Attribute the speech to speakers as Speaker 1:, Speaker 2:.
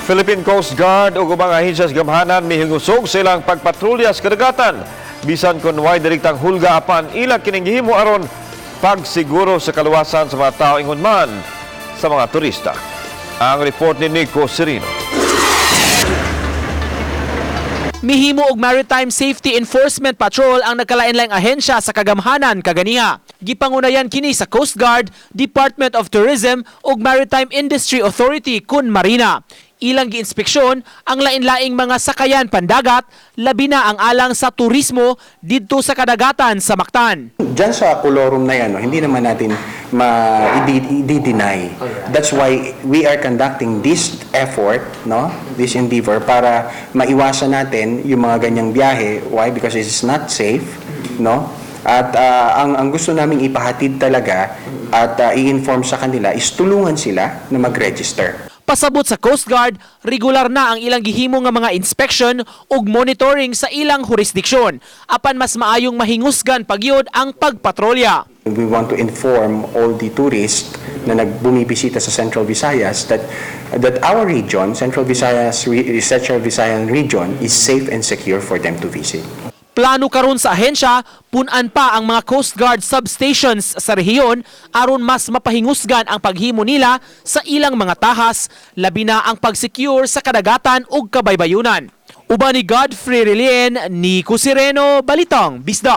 Speaker 1: Philippine Coast Guard o ubang ahensya sa gamhanan mihingusog silang pagpatrolya sa kadagatan bisan kun way direktang hulga apan ila kining gihimo aron pagsiguro sa kaluwasan sa mga tao ingon man sa mga turista. Ang report ni Nico Serino.
Speaker 2: Mihimo og Maritime Safety Enforcement Patrol ang nagkalain-laing ahensya sa kagamhanan kaganiha. Gipangunayan kini sa Coast Guard, Department of Tourism ug Maritime Industry Authority kun Marina. Ilang giinspeksyon ang lain-laing mga sakayan pandagat, labi na ang alang sa turismo didto sa kadagatan sa Mactan.
Speaker 3: Diyan sa kolorum na yan, hindi naman natin i-deny. That's why we are conducting this effort, this endeavor, para maiwasan natin yung mga ganyang biyahe. Why? Because it is not safe. At ang gusto naming ipahatid talaga at i-inform sa kanila is tulungan sila na mag-register.
Speaker 2: Pasabot sa Coast Guard, regular na ang ilang gihimo nga mga inspection ug monitoring sa ilang jurisdiksyon. Apan mas maayong mahingusgan pagyud ang pagpatrolya.
Speaker 3: We want to inform all the tourists na nagbumibisita sa Central Visayas that our region, Central Visayan region, is safe and secure for them to visit.
Speaker 2: Plano karon sa ahensya, punan pa ang mga Coast Guard substations sa rehiyon aron mas mapahingusgan ang paghimo nila sa ilang mga tahas, labi na ang pag-secure sa kadagatan ug kabaybayunan. Uban ni Godfrey Relien, Nico Sereno, Balitang Bisda.